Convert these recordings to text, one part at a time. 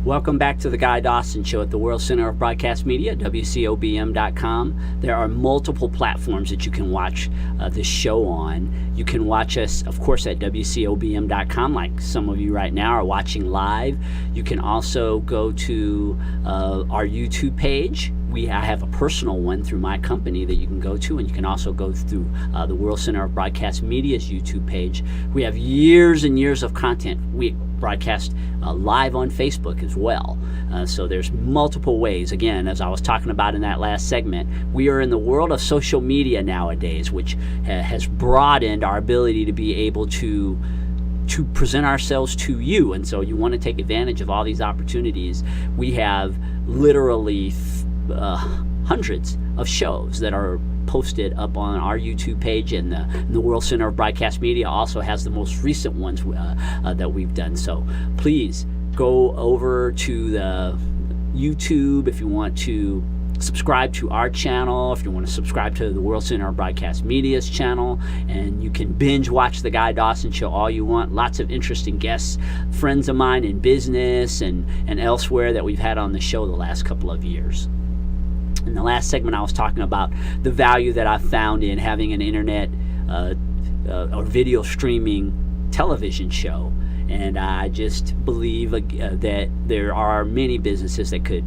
Welcome back to the Guy Dawson Show at the World Center of Broadcast Media, WCOBM.com. There are multiple platforms that you can watch this show on. You can watch us, of course, at WCOBM.com, like some of you right now are watching live. You can also go to our YouTube page. I have a personal one through my company that you can go to, and you can also go through the World Center of Broadcast Media's YouTube page. We have years and years of content. We broadcast live on Facebook as well. So there's multiple ways. Again, as I was talking about in that last segment, we are in the world of social media nowadays, which has broadened our ability to be able to present ourselves to you. And so you want to take advantage of all these opportunities. We have literally hundreds of shows that are posted up on our YouTube page, and the World Center of Broadcast Media also has the most recent ones that we've done. So please go over to the YouTube if you want to subscribe to our channel, if you want to subscribe to the World Center of Broadcast Media's channel, and you can binge watch the Guy Dawson Show all you want. Lots of interesting guests, friends of mine in business and elsewhere that we've had on the show the last couple of years. In the last segment, I was talking about the value that I've found in having an internet or video streaming television show. And I just believe that there are many businesses that could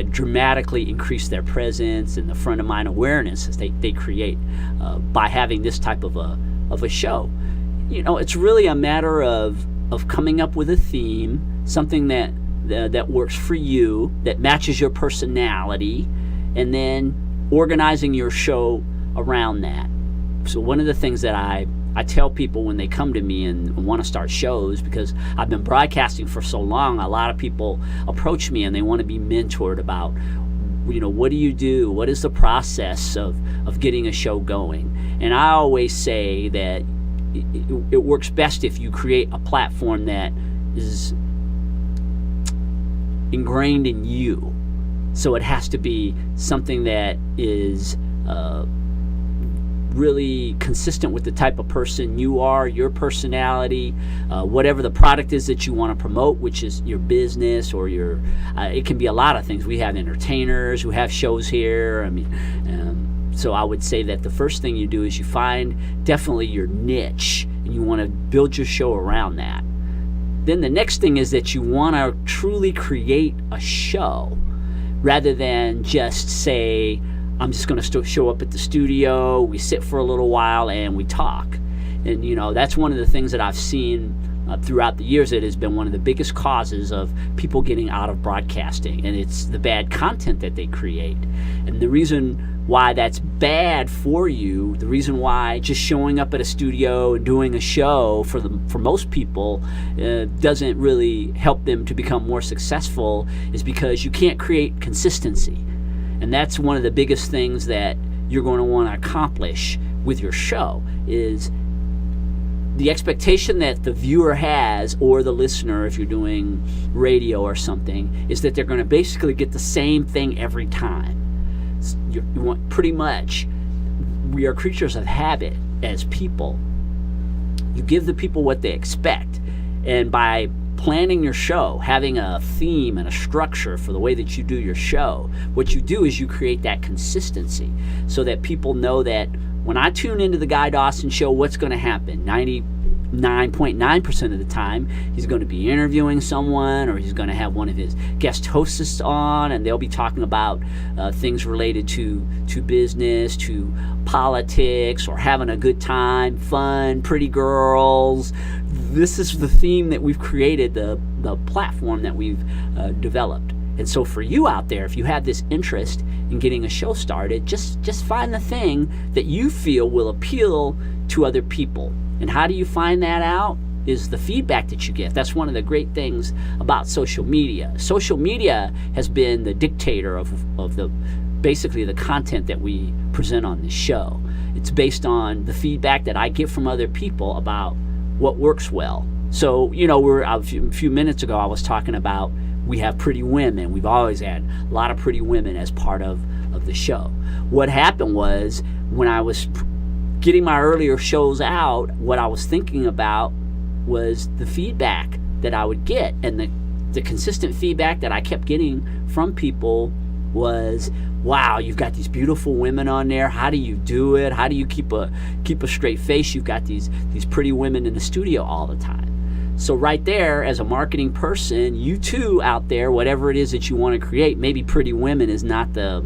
dramatically increase their presence and the front of mind awareness as they create by having this type of a show. You know, it's really a matter of coming up with a theme, something that works for you, that matches your personality, and then organizing your show around that. So one of the things that I tell people when they come to me and want to start shows, because I've been broadcasting for so long, a lot of people approach me and they want to be mentored about, you know, what do you do? What is the process of getting a show going? And I always say that it works best if you create a platform that is ingrained in you. So it has to be something that is really consistent with the type of person you are, your personality, whatever the product is that you want to promote, which is your business or your, it can be a lot of things. We have entertainers who have shows here. I mean, so I would say that the first thing you do is you find definitely your niche, and you want to build your show around that. Then the next thing is that you want to truly create a show, rather than just say, I'm just going to show up at the studio, we sit for a little while, and we talk. And, you know, that's one of the things that I've seen throughout the years that has been one of the biggest causes of people getting out of broadcasting, and it's the bad content that they create. And the reason why that's bad for you, the reason why just showing up at a studio and doing a show for most people doesn't really help them to become more successful, is because you can't create consistency. And that's one of the biggest things that you're going to want to accomplish with your show, is the expectation that the viewer has, or the listener, if you're doing radio or something, is that they're going to basically get the same thing every time. You want, pretty much, we are creatures of habit as people. You give the people what they expect, and by planning your show, having a theme and a structure for the way that you do your show, what you do is you create that consistency so that people know that when I tune into the Guy Dawson Show, what's going to happen? 99.9% of the time, he's going to be interviewing someone, or he's going to have one of his guest hosts on, and they'll be talking about things related to business, to politics, or having a good time, fun, pretty girls. This is the theme that we've created, the platform that we've developed. And so for you out there, if you have this interest in getting a show started, just find the thing that you feel will appeal to other people. And how do you find that out? Is the feedback that you get. That's one of the great things about social media. Social media has been the dictator of basically the content that we present on this show. It's based on the feedback that I get from other people about what works well. So, you know, a few minutes ago I was talking about we have pretty women. We've always had a lot of pretty women as part of the show. What happened was, when I was getting my earlier shows out, what I was thinking about was the feedback that I would get, and the consistent feedback that I kept getting from people was, wow, you've got these beautiful women on there. How do you do it? How do you keep a straight face? You've got these pretty women in the studio all the time. So right there, as a marketing person, you too out there, whatever it is that you want to create, maybe pretty women is not the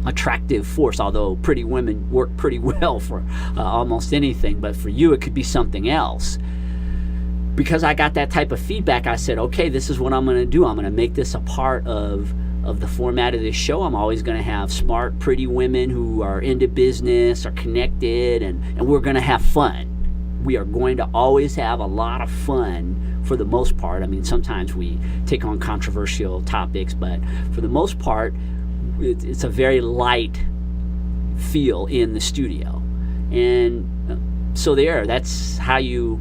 attractive force, although pretty women work pretty well for almost anything, but for you it could be something else. Because I got that type of feedback, I said, okay, this is what I'm going to do. I'm going to make this a part of the format of this show. I'm always going to have smart, pretty women who are into business, are connected, and we're going to have fun. We are going to always have a lot of fun for the most part. I mean, sometimes we take on controversial topics, but for the most part, it's a very light feel in the studio. And so that's how you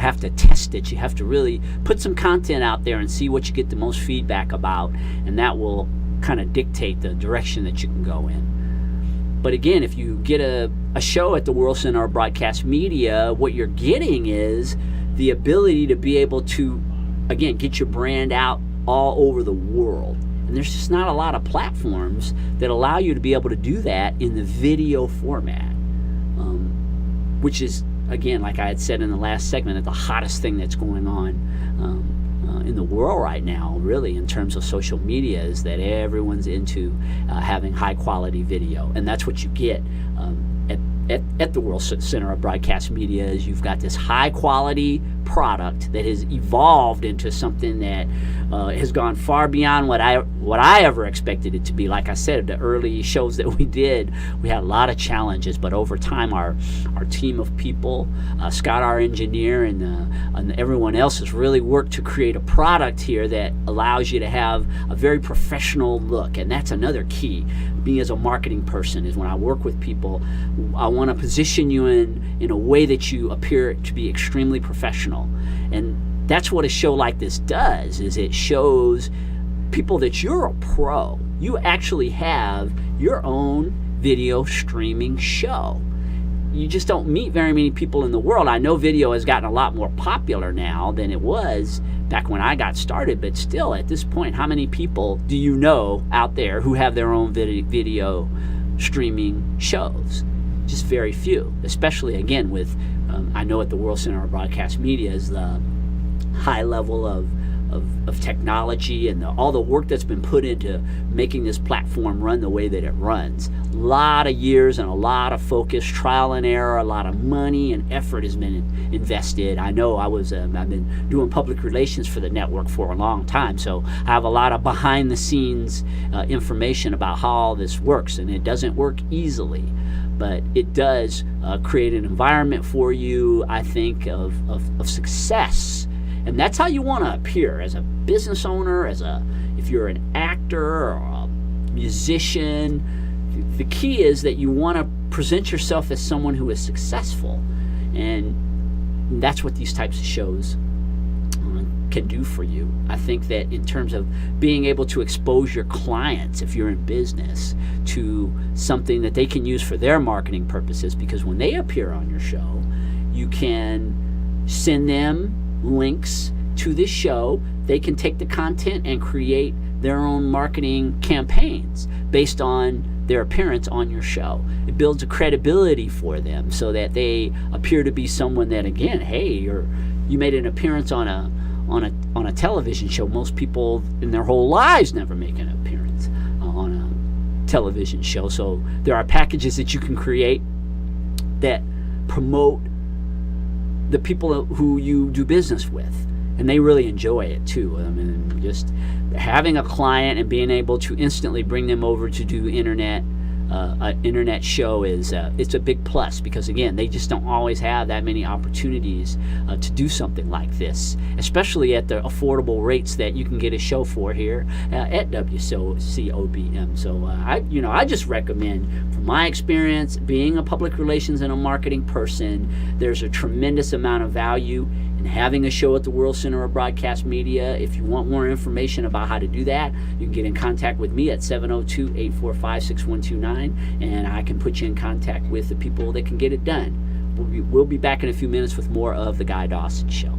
have to test it. You have to really put some content out there and see what you get the most feedback about, and that will kind of dictate the direction that you can go in. But again, if you get a show at the World Center of Broadcast Media, what you're getting is the ability to be able to, again, get your brand out all over the world. And there's just not a lot of platforms that allow you to be able to do that in the video format, which is, again, like I had said in the last segment, the hottest thing that's going on in the world right now, really, in terms of social media, is that everyone's into having high quality video. And that's what you get at the World Center of Broadcast Media, is you've got this high quality product that has evolved into something that has gone far beyond what I ever expected it to be. Like I said, the early shows that we did, we had a lot of challenges, but over time our team of people, Scott, our engineer, and everyone else has really worked to create a product here that allows you to have a very professional look. And that's another key. Me as a marketing person, is when I work with people, I want to position you in a way that you appear to be extremely professional. And that's what a show like this does, is it shows people that you're a pro. You actually have your own video streaming show. You just don't meet very many people in the world. I know video has gotten a lot more popular now than it was back when I got started, but still, at this point, how many people do you know out there who have their own video streaming shows? Just very few, especially, again, with, I know at the World Center of Broadcast Media is the high level of technology and all the work that's been put into making this platform run the way that it runs. A lot of years and a lot of focus, trial and error, a lot of money and effort has been invested. I know I've been doing public relations for the network for a long time, so I have a lot of behind the scenes information about how all this works, and it doesn't work easily. But it does create an environment for you, I think, of success. And that's how you want to appear as a business owner, if you're an actor or a musician. The key is that you want to present yourself as someone who is successful. And that's what these types of shows can do for you. I think that in terms of being able to expose your clients, if you're in business, to something that they can use for their marketing purposes, because when they appear on your show, you can send them links to this show. They can take the content and create their own marketing campaigns based on their appearance on your show. It builds a credibility for them so that they appear to be someone that, again, hey, you made an appearance on a television show. Most people in their whole lives never make an appearance on a television show. So there are packages that you can create that promote the people who you do business with, and they really enjoy it too. I mean, just having a client and being able to instantly bring them over to do an internet show is it's a big plus, because again, they just don't always have that many opportunities to do something like this, especially at the affordable rates that you can get a show for here at WCOBM. So I just recommend, from my experience being a public relations and a marketing person, there's a tremendous amount of value in having a show at the World Center of Broadcast Media. If you want more information about how to do that, you can get in contact with me at 702-845-6129, and I can put you in contact with the people that can get it done. We'll be back in a few minutes with more of The Guy Dawson Show.